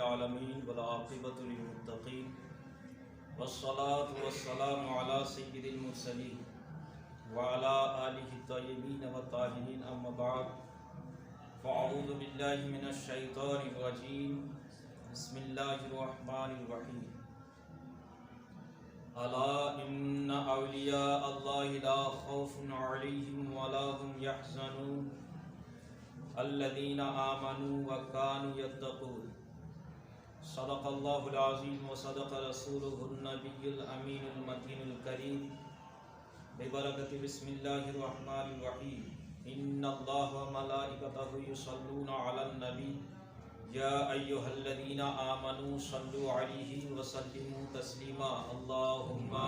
आलमीन वलाक़िबतुल लिल्मुत्तक़ीन वस्सलातु वस्सलामु अला सय्यिदिल मुरसलीन व अला आलिहि तय्यबीन व ताहिरीन अम्मा बअद फ़अऊज़ु बिल्लाहि मिनश शैतानिर रजीम बिस्मिल्लाहिर रहमानिर रहीम अला इन्ना औलिया अल्लाहि ला खौफुन अलैहिम व ला हुम यहज़नून अल्लज़ीना आमनू व कानू यत्तक़ून सदक़ल्लाहुल अज़ीम व सदक़ रसूलुहुन नबियुल अमीनुल मतीनुल करीम बिबरकति बिस्मिल्लाहिर रहमानिर रहीम इन्नल्लाहा व मलाइकतहु युसल्लूना अलन नबी या अय्युहल्लज़ीना आमनू सल्लु अलैहि व सल्लिमू तस्लीमा अल्लाहुम्मा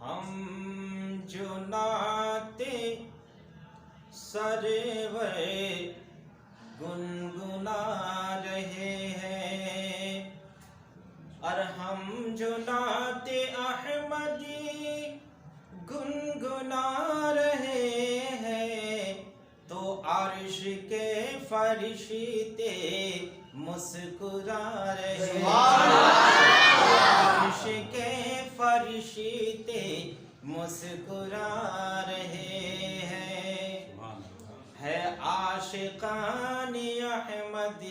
हम जो नाते सरवर गुनगुना रहे हैं और हम जो नाते अहमदी गुनगुना रहे हैं तो अर्श के फरिश्ते मुस्कुरा रहे हैं, अर्श के फरिश्ते मुस्कुरा रहे हैं। है आशिकान अहमद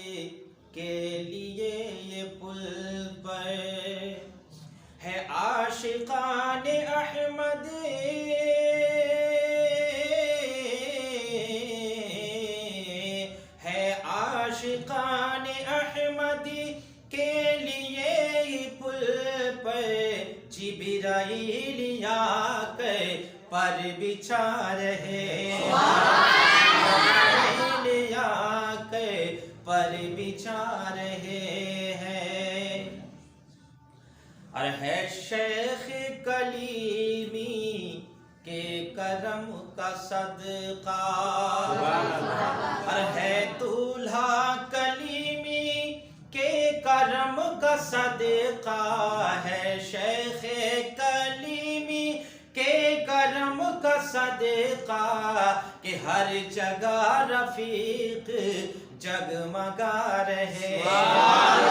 के लिए ये पुल पर, है आशिकान अहमद आशिकान अहमद के लिए पुल पर जिब्राइल आकर पर बिछा रहे जिब्राइल आकर पर बिछा रहे हैं। और है शेख कलीमी के करम का सदका, और है दूल्हा कलीमी के करम का सदका, है शेख कलीमी के करम का सदका कि हर जगह रफीक जगमगा रहे, हर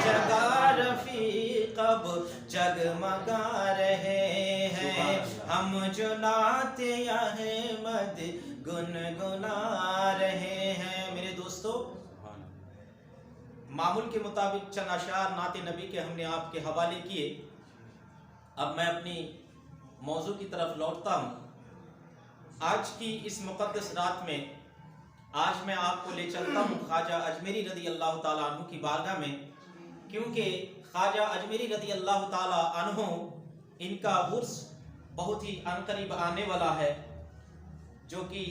जगह रफीक अब जगमगा रहे हैं। हम जो नाते अहमद गुनगुना रहे हैं। मेरे दोस्तों, मामूल के मुताबिक चंद अशार नाते नबी के हमने आपके हवाले किए। अब मैं अपनी मौजू की तरफ लौटता हूँ। आज की इस मुक़द्दस रात में आज मैं आपको ले चलता हूँ ख्वाजा अजमेरी रदी अल्लाह ताला अन्हु की बारगाह में, क्योंकि ख्वाजा अजमेरी रदी अल्लाह ताला अन्हु इनका उर्स बहुत ही अनकरीब आने वाला है, जो कि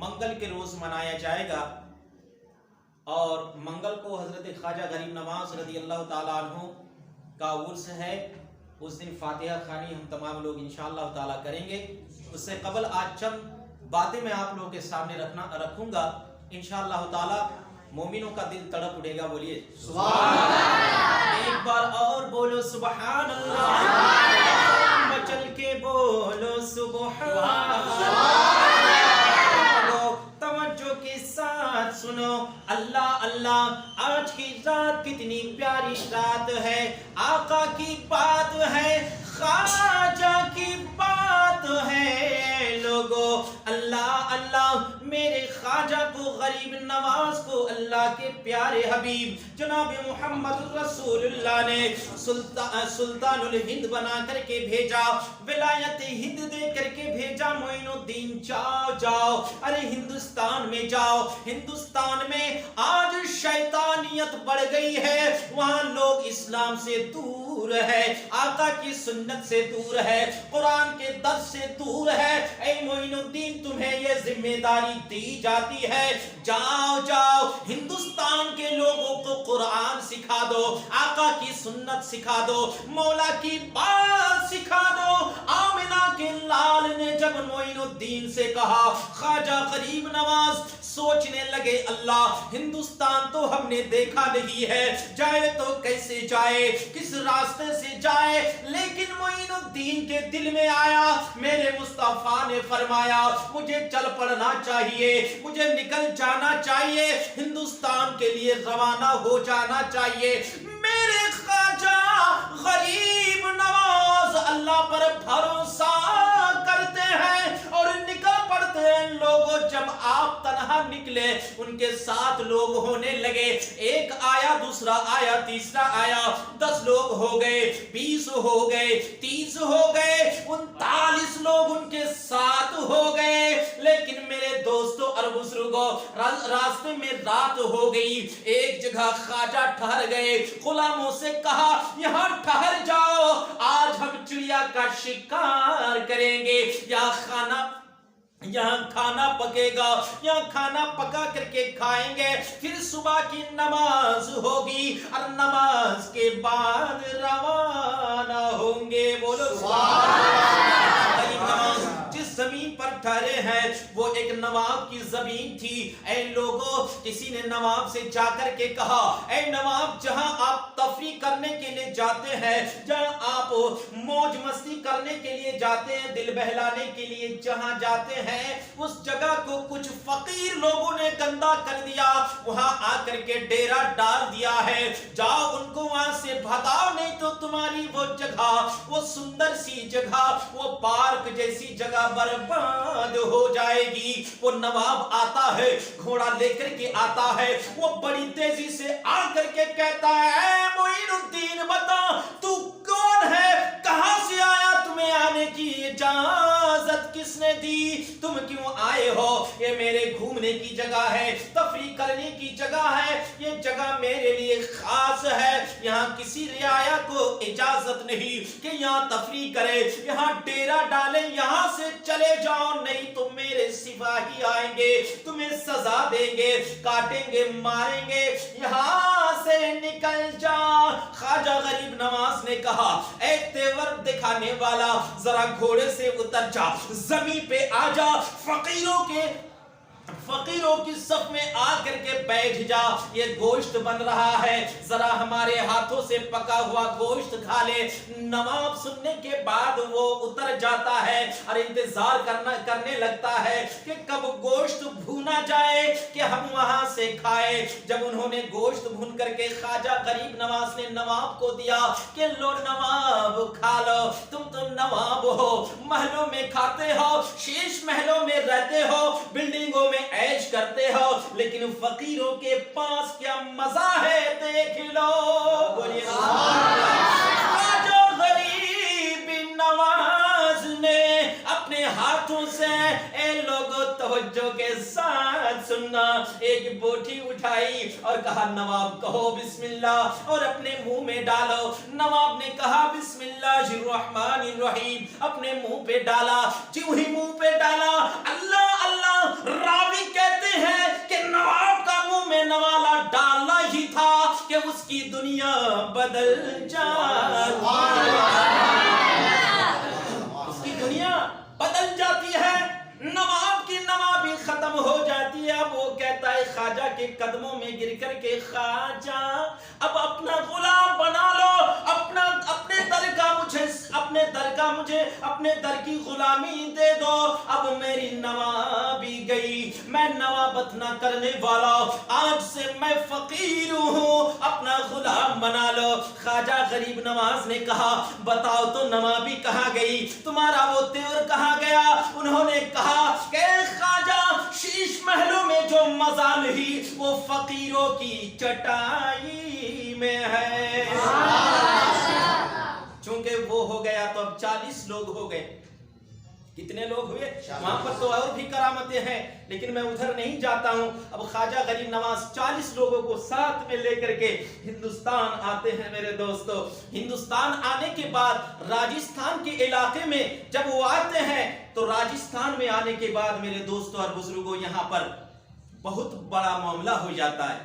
मंगल के रोज़ मनाया जाएगा। और मंगल को हज़रत ख्वाजा गरीब नवाज रदी अल्लाह ताला अन्हु का उर्स है। उस दिन फातिहा खानी हम तमाम लोग इंशाअल्लाह ताला करेंगे। उससे कबल आज चंद बातें मैं आप लोगों के सामने रखूंगा इंशाअल्लाह ताला। मोमिनों का दिल तड़प उठेगा। बोलिए सुभान अल्लाह, एक बार और बोलो सुभान अल्लाह, मचल के बोलो सुभान अल्लाह। तवज्जो के साथ सुनो, अल्लाह अल्लाह। आज की रात कितनी प्यारी रात है, आका की बात है, ख्वाजा की बात है। लोगों अल्लाह अल्लाह मेरे ख्वाजा को, गरीब नवाज को अल्लाह के प्यारे हबीब जनाब मोहम्मद रसूलुल्लाह ने सुल्तानुल हिंद बना करके भेजा, विलायत हिंद दे करके भेजा। मोइनुद्दीन जाओ जाओ, अरे हिंदुस्तान में जाओ। हिंदुस्तान में आज शैतानियत बढ़ गई है, वहां लोग इस्लाम से दूर है, आका की सुन्नत से दूर है, कुरान के दर्स से दूर है। ऐ मोइनुद्दीन तुम्हें ये जिम्मेदारी दी जाती है, जाओ जाओ हिंदुस्तान के लोगों को कुरान सिखा दो, आका की सुन्नत सिखा दो, मौला की बात सिखा दो। आमिना के लाल ने जब मोइनुद्दीन से कहा, ख्वाजा गरीब नवाज सोचने लगे, अल्लाह हिंदुस्तान तो हमने देखा नहीं है, जाए तो कैसे जाए, किस रास्ते से जाए। लेकिन मोइनुद्दीन के दिल में आया, मेरे मुस्तफा ने फरमाया मुझे चल पड़ना चाहिए, मुझे निकल जाना चाहिए, हिंदुस्तान के लिए रवाना हो जाना चाहिए। मेरे ख्वाजा गरीब नवाज अल्लाह पर भरोसा करते हैं और निकल पड़ते हैं। लोगों जब आप तन्हा निकले, उनके साथ लोग होने लगे, एक आया, दूसरा आया, तीसरा आया, 10 लोग हो गए, 20 हो गए, 30 हो गए, 39 लोग उनके साथ हो गए। लेकिन मेरे दोस्तों और बुजुर्गों, रास्ते में रात हो गई, एक जगह ख्वाजा ठहर गए, गुलामों से कहा यहां ठहर जाओ, आज हम चिड़िया का शिकार करेंगे, यहाँ खाना पकेगा, यहाँ खाना पका करके खाएंगे, फिर सुबह की नमाज होगी और नमाज के बाद रवाना होंगे। बोलो जिस जमीन पर ठहरे हैं वो एक नवाब की जमीन थी। ऐ लोगों, किसी ने नवाब से जाकर के कहा, ऐ नवाब, जहां आप तफरी करने के लिए जाते हैं, जहां आप मौज मस्ती करने के लिए जाते हैं, दिल बहलाने के लिए जहां जाते हैं, उस जगह को कुछ फकीर लोगों ने गंदा कर दिया, वहां आकर के डेरा डाल दिया है, जाओ उनको वहां से भगाओ, नहीं तो तुम्हारी वो जगह, वो सुंदर सी जगह, वो पार्क जैसी जगह बर्बाद हो जाएगी। वो नवाब आता है, घोड़ा लेकर के आता है, वो बड़ी तेजी से आकर के कहता है, मोइनुद्दीन बता तू कौन है, कहां से आया, तुम्हें आने की इजाजत किसने दी, तुम क्यों आए हो? ये मेरे घूमने की जगह है, तफरी करने की जगह है, ये जगह मेरे लिए खास है, यहाँ किसी रियाया को इजाजत नहीं कि यहाँ तफरी करे, यहाँ डेरा डाले, यहाँ से चले जाओ, नहीं तो मेरे सिपाही आएंगे, तुम्हें सजा देंगे, काटेंगे, मारेंगे, यहाँ से निकल जाओ। ख्वाजा गरीब नवाज ने कहा, ऐ तेवर दिखाने वाला, जरा घोड़े से उतर जा, जमीन पे आ जा, फकीरों की सफ में आकर के बैठ जा, ये गोश्त बन रहा है, जरा हमारे हाथों से पका हुआ गोश्त खा ले। नवाब सुनने के बाद वो उतर जाता है और इंतजार करने लगता है कि कब गोश्त भुना जाए कि हम वहां से खाए। जब उन्होंने गोश्त भून करके ख्वाजा गरीब नवाज ने नवाब को दिया कि लो नवाब खा लो, तुम तो नवाब हो, महलों में खाते हो, शीश महलों में रहते हो, बिल्डिंगों में ऐश करते हो, लेकिन फकीरों के पास क्या मजा है देख लो। बोलिए ख्वाजा गरीब नवाज ने अपने हाथों से, ए लोगों तवज्जो के साथ सुनना, एक बोटी उठाई और कहा नवाब कहो बिस्मिल्लाह और अपने मुंह में डालो। नवाब ने कहा बिस्मिल्लाहिर्रहमानिर्रहीम, अपने मुंह पे डाला, ज्यों ही मुंह पे डाला, अल्लाह अल्लाह, रावी कहते हैं कि नवाब का मुंह में नवाला डालना ही था कि उसकी दुनिया बदल बदल जाती है, नवाब की नवाबी खत्म हो जाती है। अब वो कहता है ख्वाजा के कदमों में गिर कर के, ख्वाजा अब अपना गुलाम बना लो, अपने दर की गुलामी दे दो, अब मेरी नवाबी गई, मैं नवाबत ना करने वाला, आज से मैं फकीर हूँ, अपना गुलाम बना लो। ख्वाजा गरीब नवाज ने कहा बताओ तो नवाबी कहाँ गई, तुम्हारा वो तेवर कहाँ गया? उन्होंने कहा कि ख्वाजा शीश महलों में जो मजा नहीं वो फकीरों की चटाई में है। चूंकि वो हो गया तो अब 40 लोग हो गए। कितने लोग हुए? वहां पर तो और भी करामतें हैं, लेकिन मैं उधर नहीं जाता हूं। अब ख्वाजा गरीब नवाज 40 लोगों को साथ में लेकर के हिंदुस्तान आते हैं मेरे दोस्तों। हिंदुस्तान आने के बाद राजस्थान के इलाके में जब वो आते हैं तो राजस्थान में आने के बाद मेरे दोस्तों और बुजुर्गों यहां पर बहुत बड़ा मामला हो जाता है।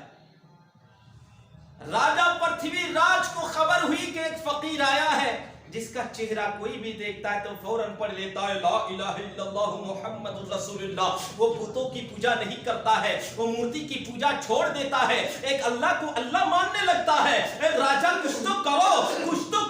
राजा पृथ्वीराज को खबर हुई कि एक फकीर आया है जिसका चेहरा कोई भी देखता है तो फौरन पढ़ लेता है ला इलाहा इल्लल्लाह मुहम्मदुर रसूलुल्लाह। वो भूतों की पूजा नहीं करता है, वो मूर्ति की पूजा छोड़ देता है, एक अल्लाह को अल्लाह मानने लगता है। राजा कुछ तो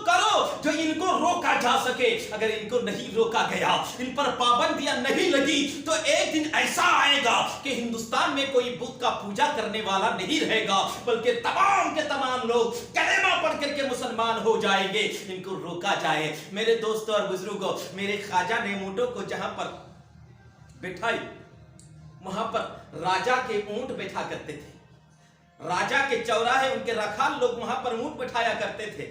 करो जो इनको रोका जा सके। अगर इनको नहीं रोका गया, इन पर पाबंदियां नहीं लगी तो एक दिन ऐसा आएगा कि हिंदुस्तान में कोई बुत का पूजा करने वाला नहीं रहेगा, बल्कि तमाम के तमाम लोग कलेमा पढ़ करके मुसलमान हो जाएंगे। इनको रोका जाए। मेरे दोस्तों और बुजुर्गों, मेरे ख्वाजा ने ऊंटों को जहां पर बिठाई वहां पर राजा के ऊंट बैठा करते थे। राजा के चौराहे उनके रखाल लोग वहां पर ऊंट बिठाया करते थे।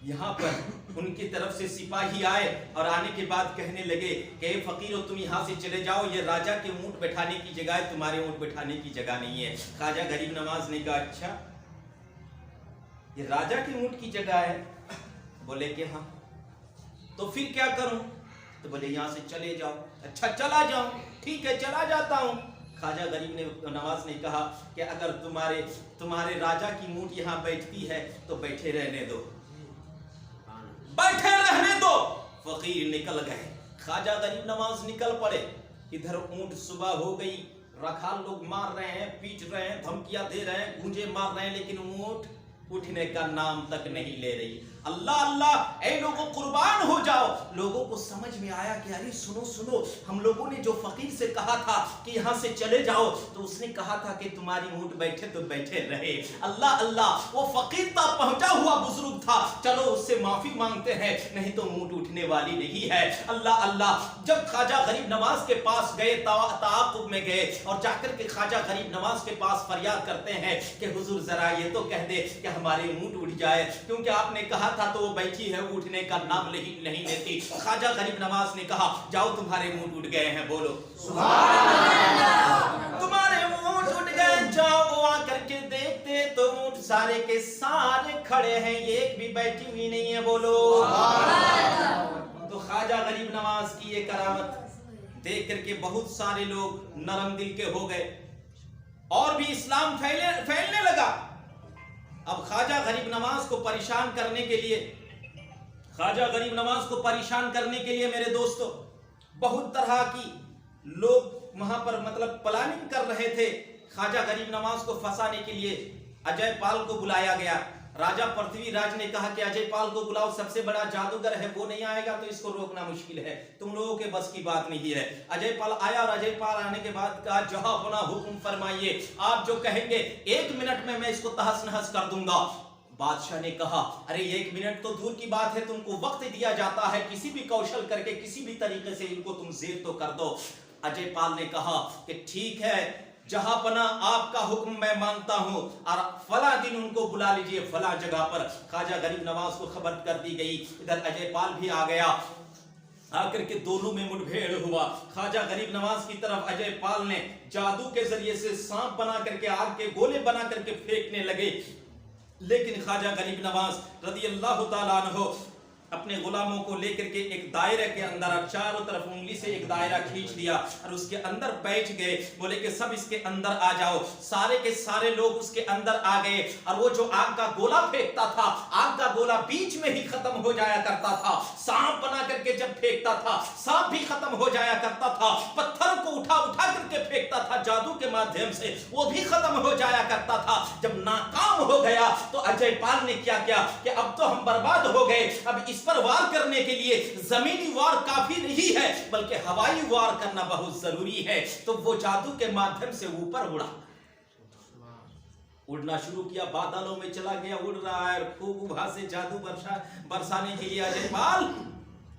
यहां पर उनकी तरफ से सिपाही आए और आने के बाद कहने लगे कि फकीरों तुम यहां से चले जाओ, ये राजा के ऊंट बैठाने की जगह है, तुम्हारे ऊंट बैठाने की जगह नहीं है। ख्वाजा गरीब नवाज ने कहा अच्छा ये राजा के ऊंट की जगह है? बोले कि हाँ। तो फिर क्या करूं? तो बोले यहां से चले जाओ। अच्छा चला जाऊं, ठीक है चला जाता हूं। ख्वाजा गरीब नवाज ने कहा कि अगर तुम्हारे राजा की ऊंट यहां बैठती है तो बैठे रहने दो, बैठे रहने दो। फकीर निकल गए, ख्वाजा गरीब नवाज निकल पड़े। इधर ऊंट सुबह हो गई, रखाल लोग मार रहे हैं, पीट रहे हैं, धमकियां दे रहे हैं, गूंजे मार रहे हैं, लेकिन ऊंट उठने का नाम तक नहीं ले रही। अल्लाह अल्लाह, ऐ लोगों कुर्बान हो जाओ। लोगों को समझ में आया कि अरे सुनो सुनो, हम लोगों ने जो फकीर से कहा था कि यहां से चले जाओ तो उसने कहा था कि तुम्हारी ऊंट बैठे तो बैठे रहे। अल्लाह अल्लाह, वो फकीर था, पहुंचा हुआ बुजुर्ग था, चलो उससे माफी मांगते हैं, नहीं तो ऊंट उठने वाली नहीं है। अल्लाह अल्लाह, जब ख्वाजा गरीब नवाज के पास गए, ताक़ुब में गए और जाकर के ख्वाजा गरीब नवाज के पास फरियाद करते हैं कि हुजूर जरा ये तो कह दे कि हमारे ऊंट उठ जाए, क्योंकि आपने कहा था तो वो बैठी है, उठने का नाम नहीं लेती। ख्वाजा गरीब नवाज ने कहा जाओ तुम्हारे ऊंट उठ गए हैं, बोलो सुभान अल्लाह। तुम्हारे ऊंट उठ गए, जाओ। वो आकर के देखते तो ऊंट सारे के सारे खड़े हैं, एक भी बैठी हुई नहीं है, बोलो तो ख्वाजा गरीब नवाज की ये करामत देख करके बहुत सारे लोग नरम दिल के हो गए और भी इस्लाम फैलने लगा। अब ख्वाजा गरीब नवाज को परेशान करने के लिए मेरे दोस्तों बहुत तरह की लोग वहां पर मतलब प्लानिंग कर रहे थे। ख्वाजा गरीब नवाज को फंसाने के लिए अजय पाल को बुलाया गया। राजा पृथ्वीराज ने कहा कि अजय पाल को बुलाओ, सबसे बड़ा जादूगर है, वो नहीं आएगा तो इसको रोकना मुश्किल है, तुम लोगों के बस की बात नहीं है। अजय पाल आया और अजय पाल आने के बाद कहा जहां अपना हुक्म फरमाइए, आप जो कहेंगे 1 मिनट में मैं इसको तहस नहस कर दूंगा। बादशाह ने कहा अरे 1 मिनट तो दूर की बात है, तुमको वक्त दिया जाता है, किसी भी कौशल करके किसी भी तरीके से इनको तुम जेर तो कर दो। अजय पाल ने कहा कि ठीक है जहां पना आपका हुक्म मैं मानता हूं, और फला दिन उनको बुला लीजिए फला जगह पर। ख्वाजा गरीब नवाज को खबर कर दी गई। इधर अजय पाल भी आ गया, आकर के दोनों में मुठभेड़ हुआ। ख्वाजा गरीब नवाज की तरफ अजय पाल ने जादू के जरिए से सांप बना करके, आग के गोले बना करके फेंकने लगे, लेकिन ख्वाजा गरीब नवाज रज़ी अल्लाह ताला अन्हु अपने गुलामों को लेकर के एक दायरे के अंदर चारों तरफ उंगली से एक दायरा खींच दिया और उसके अंदर बैठ गए। बोले कि सब इसके अंदर आ जाओ। सारे के सारे लोग उसके अंदर आ गए और वो जो आग का गोला फेंकता था, आग का गोला बीच में ही खत्म हो जाया करता था। सांप बना करके जब फेंकता था, सांप भी खत्म हो जाया करता था। पत्थर को उठा उठा करके फेंकता था जादू के माध्यम से, वो भी खत्म हो जाया करता था। जब नाकाम हो गया तो अजय पाल ने क्या किया कि अब तो हम बर्बाद हो गए, अब इस पर वार करने के लिए जमीनी वार काफी नहीं है, बल्कि हवाई वार करना बहुत जरूरी है। तो वो जादू के माध्यम से ऊपर उड़ना शुरू किया, बादलों में चला गया, उड़ रहा है, खूब उभा से जादू बरसाने के लिए अजय पाल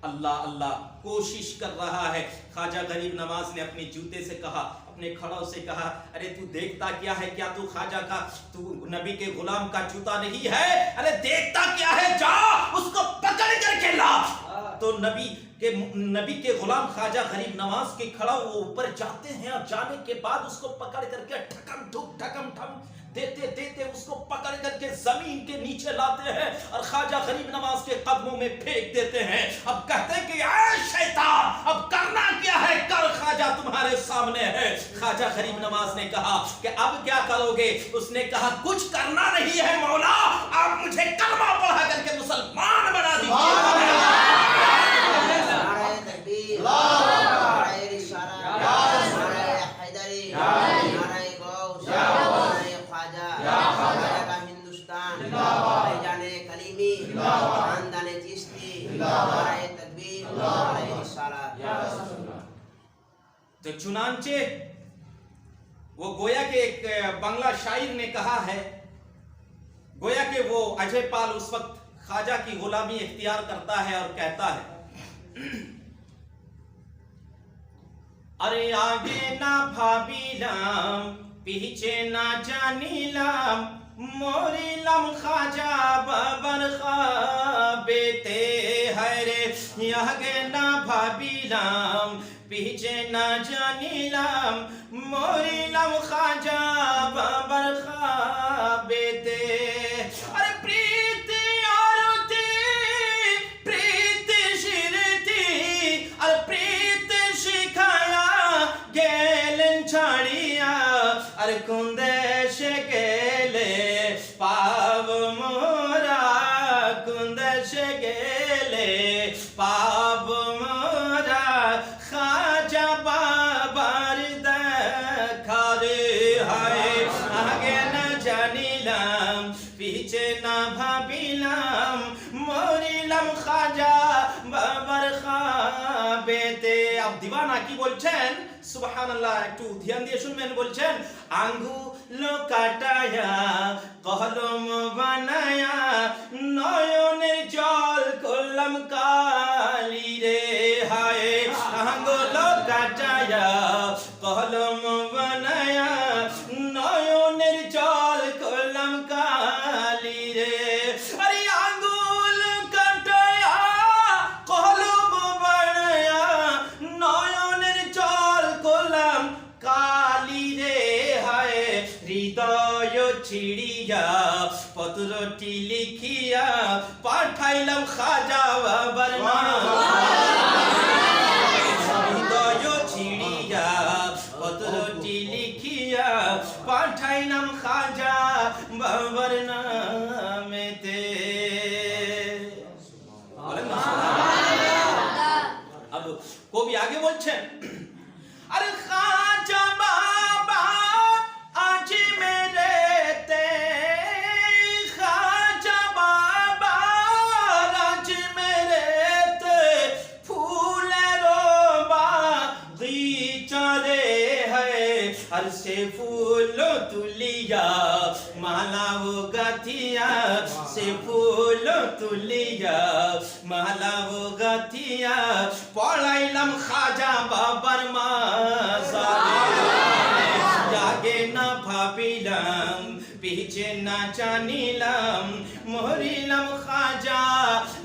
अल्लाह अल्लाह कोशिश कर रहा है। ख्वाजा गरीब नवाज ने अपने जूते से कहा अपने खड़ाऊ से कहा, अरे तू देखता क्या है, क्या तू ख्वाजा का, तू नबी के गुलाम का जूता नहीं है? अरे देखता क्या है, जा उसको पकड़ करके ला। तो नबी के गुलाम ख्वाजा गरीब नवाज के खड़ा वो ऊपर जाते हैं और जाने के बाद उसको पकड़ करके ठकम ठम देते देते उसको पकड़ करके जमीन के नीचे लाते हैं और ख्वाजा गरीब नवाज के कदमों में फेंक देते हैं। अब कहते हैं कि ऐ शैतान, अब करना क्या है, कर, ख्वाजा तुम्हारे सामने है। ख्वाजा गरीब नवाज ने कहा कि अब क्या करोगे? उसने कहा कुछ करना नहीं है मौला, आप मुझे कलमा पढ़ा करके मुसलमान बना दीजिए। तो चुनांचे वो गोया के एक बांग्ला शायर ने कहा है, गोया के वो अजय पाल उस वक्त ख्वाजा की गुलामी इख्तियार करता है और कहता है, अरे आगे ना भाबीलाम पीछे ना जानीलाम, मोरीलम ख्वाजा बाबर बेते हरे, आगे ना भाबीलाम पीछे ना जानीलाम, मोरीलम ख्वाजा बाबर बेते। अरे प्रीति आरती प्रीति शिरती, अरे प्रीति शिखाया गेलन छाड़िया, अरे कुंदेश गेले पाव मोरा, कुंदेश गेले पाव मोरा, ख्वाजा बाबर देखा रे हाय, आगे न जानीलाम पीछे न भाबीलाम, मोरीलाम ख्वाजा बाबर बेते। अब दीवाना की बोलছেন সুবহানাল্লাহ, একটু ধ্যান দিয়ে শুনবেন। বলছেন আঙ্গুলো কাটায়া কলম বানায়া, নয়নের জল করলাম কালি রে হায়, আঙ্গুলো কাটায়া কলম বানায়া, নয়নের জল করলাম কালি রে। আরে আঙ্গুল কাটায়া কলম বানায়া, নয়নের জল করলাম কালি রে হায়, হৃদয় ছিড়িয়া পত্রটি লিখিয়া পাঠাইলাম খ্বাজা বাবার হৃদয় ছিড়িয়া পত্রটি লিখিয়া পাঠাইলাম খ্বাজা বাবার নামেতে। अब কবি আগে বলছেন, अरे ख्वाजा बाबा आज मेरे ते, ख्वाजा बाबा आज मेरे ते, फूल रोबा गीचा रे है, हर से फूल तुलिया माला वो गाथिया, से फूल तुलिया माला वो गाथिया, पढ़ाइलाम ख्वाजा बाबर जागे ना भाबीलाम पीछे ना जानीलाम, मोरीलाम ख्वाजा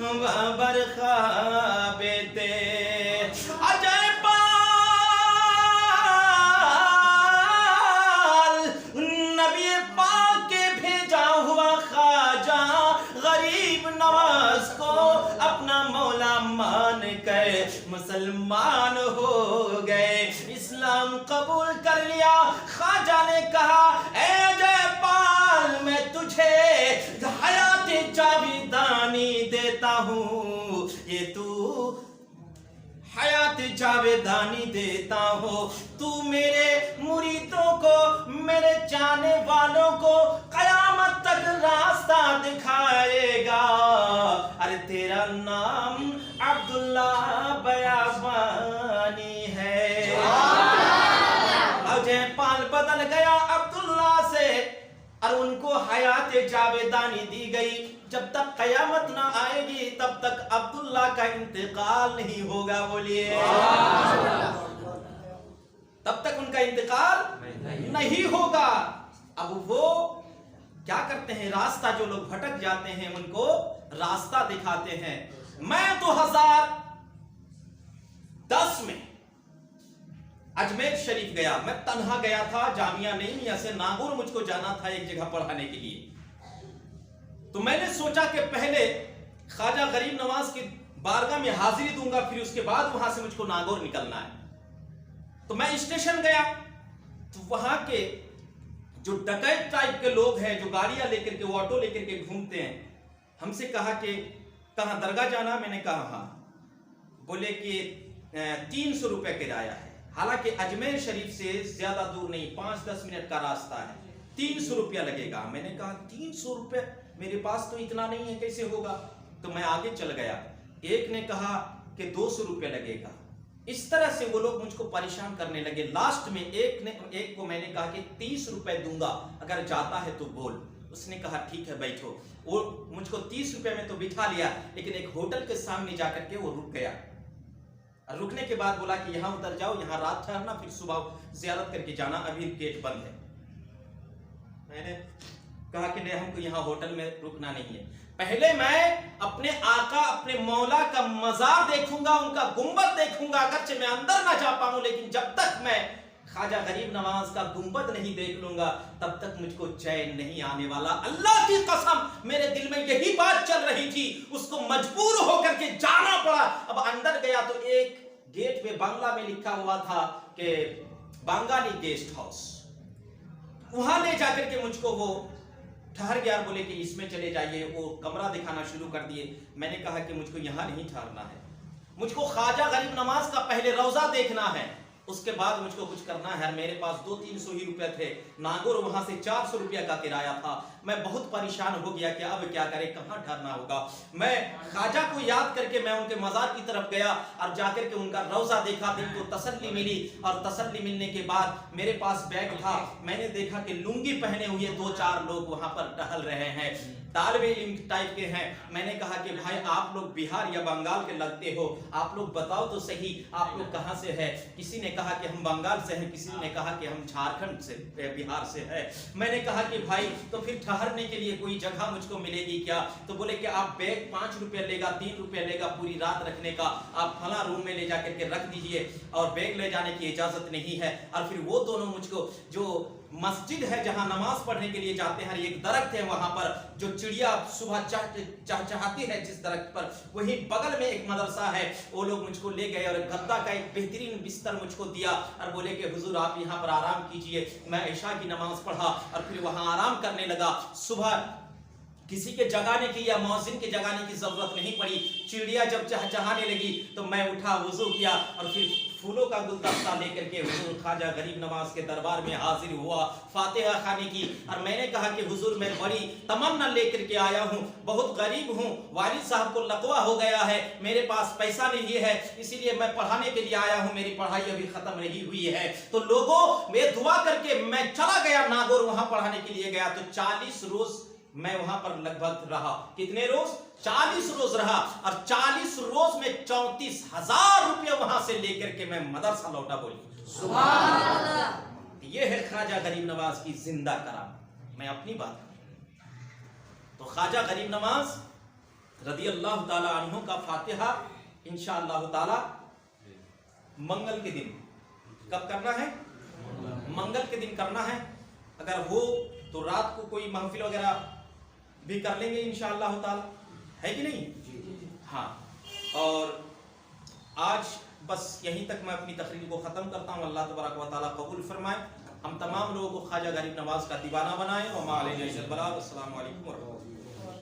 बाबर बेते। अजय पाल नबी पाक के भेजा हुआ ख्वाजा गरीब नवाज को अपना मौला मान कर मुसलमान हो गए, इस्लाम कबूल कर लिया। ख्वाजा ने कहा, ए जयपाल मैं तुझे हयात जावेदानी देता हूँ, ये तू हयात जावेदानी देता हो, तू मेरे मुरीदों को, मेरे चाहने वालों को कयामत तक रास्ता दिखाएगा। अरे तेरा नाम अब्दुल्ला बयाबानी है। अजय पाल बदल गया अब्दुल्ला से और उनको हयात जावेदानी दी गई। जब तक कयामत ना आएगी तब तक अब्दुल्ला का इंतकाल नहीं होगा। बोलिए तब तक उनका इंतकाल नहीं होगा। अब वो क्या करते हैं, रास्ता जो लोग भटक जाते हैं उनको रास्ता दिखाते हैं। मैं 2010 में अजमेर शरीफ गया, मैं तन्हा गया था, जामिया नहीं से नागौर मुझको जाना था एक जगह पढ़ाने के लिए। तो मैंने सोचा कि पहले ख्वाजा गरीब नवाज की बारगाह में हाजिरी दूंगा, फिर उसके बाद वहां से मुझको नागौर निकलना है। तो मैं स्टेशन गया, तो वहां के जो डकैत टाइप के लोग हैं, जो गाड़ियां लेकर के, वो ऑटो लेकर के घूमते हैं, हमसे कहा कि कहां दरगाह जाना। मैंने कहा हाँ। बोले कि 300 रुपए किराया है। हालांकि अजमेर शरीफ से ज्यादा दूर नहीं, 5-10 मिनट का रास्ता है, 300 रुपया लगेगा। मैंने कहा 300 रुपये, मेरे पास तो इतना नहीं है, कैसे होगा। तो मैं आगे चल गया, एक ने कहा कि 200 रुपये लगेगा। इस तरह से वो लोग मुझको परेशान करने लगे। लास्ट में एक को मैंने कहा कि 30 रुपए दूंगा, अगर जाता है तो बोल। उसने कहा ठीक है बैठो। वो मुझको 30 रुपए में तो बिठा लिया, लेकिन एक होटल के सामने जाकर के वो रुक गया। रुकने के बाद बोला कि यहाँ उतर जाओ, यहाँ रात ठहरना, फिर सुबह जियारत करके जाना, अभी गेट बंद है। मैंने कहा कि नहीं, हमको यहाँ होटल में रुकना नहीं है। पहले मैं अपने आका, अपने मौला का मजार देखूंगा, उनका गुंबद देखूंगा। अगरचे मैं अंदर ना जा पाऊं, लेकिन जब तक मैं ख्वाजा गरीब नवाज का गुंबद नहीं देख लूंगा, तब तक मुझको चैन नहीं आने वाला। अल्लाह की कसम, मेरे दिल में यही बात चल रही थी, उसको मजबूर होकर के जाना पड़ा। अब अंदर गया तो एक गेट पे बांग्ला में लिखा हुआ था कि बंगाली गेस्ट हाउस। वहां ले जाकर के मुझको वो ठहर गया। बोले कि इसमें चले जाइए, वो कमरा दिखाना शुरू कर दिए। मैंने कहा कि मुझको यहाँ नहीं ठहरना है, मुझको ख्वाजा गरीब नवाज का पहले रौजा देखना है, उसके बाद मुझको कुछ करना है। मेरे पास 200-300 ही रुपए थे, नागौर वहां से 400 रुपया का किराया था। मैं बहुत परेशान हो गया कि अब क्या करें, कहाँ ठहरना होगा। मैं ख्वाजा को याद करके मैं उनके मजार की तरफ गया और जाकर के उनका रौजा देखा, दिल को तसल्ली मिली। और तसल्ली मिलने के बाद मेरे पास बैग था, मैंने देखा कि लुंगी पहने हुए 2-4 लोग वहां पर टहल रहे हैं, तालिबे इल्म टाइप के हैं। मैंने कहा कि भाई आप लोग बिहार या बंगाल के लगते हो, आप लोग बताओ तो सही आप लोग कहां से है। किसी ने कहा कि हम बंगाल से हैं, किसी ने कहा कि हम झारखंड से, बिहार से है। मैंने कहा कि भाई तो फिर ठहरने के लिए कोई जगह मुझको मिलेगी क्या। तो बोले कि आप बैग 5 रुपये लेगा, 3 रुपये लेगा पूरी रात रखने का, आप फला रूम में ले जाकर के रख दीजिए और बैग ले जाने की इजाजत नहीं है। और फिर वो दोनों मुझको, जो मस्जिद है जहां नमाज पढ़ने के लिए जाते हैं, एक दरख्त है वहां पर, जो चिड़िया सुबह चहचहाती है जिस दरख्त पर, वही बगल में एक मदरसा है। वो लोग मुझको ले गए और गद्दा का एक बेहतरीन बिस्तर मुझको दिया और बोले कि हुजूर आप यहाँ पर आराम कीजिए। मैं ईशा की नमाज पढ़ा और फिर वहां आराम करने लगा। सुबह किसी के जगाने की या मौजिन के जगाने की जरूरत नहीं पड़ी। चिड़िया जब चहचहाने लगी तो मैं उठा, वुजू किया और फिर फूलों का गुलदस्ता लेकर के हुजूर ख्वाजा गरीब नवाज के दरबार में हाजिर हुआ फातिहा खाने की। और मैंने कहा कि हुजूर मैं बड़ी तमन्ना लेकर के आया हूँ, बहुत गरीब हूँ, वालिद साहब को लकवा हो गया है, मेरे पास पैसा नहीं है, इसीलिए मैं पढ़ाने के लिए आया हूँ, मेरी पढ़ाई अभी खत्म नहीं हुई है। तो लोगों मैं दुआ करके मैं चला गया नागौर, वहां पढ़ाने के लिए गया। तो 40 रोज मैं वहां पर लगभग रहा। कितने रोज? 40 रोज रहा। और 40 रोज में 34,000 रुपये वहां से लेकर के मैं मदरसा लौटा। बोली सुभान अल्लाह। ये है ख्वाजा गरीब नवाज की जिंदा कराम। मैं अपनी बात तो ख्वाजा गरीब नवाज रदी अल्लाह ताला अन्हु का फातिहा इंशाअल्लाह ताला मंगल के दिन, कब करना है? मंगल के दिन करना है। अगर हो तो रात को कोई महफिल वगैरह भी कर लेंगे इंशाअल्लाह ताला, है कि नहीं? हाँ। और आज बस यहीं तक मैं अपनी तकरीर को ख़त्म करता हूँ। अल्लाह तबारक व तआला कबूल फरमाए, हम तमाम लोगों को ख्वाजा गरीब नवाज का दीवाना बनाए। और अस्सलामु अलैकुम व रहमतुल्लाह।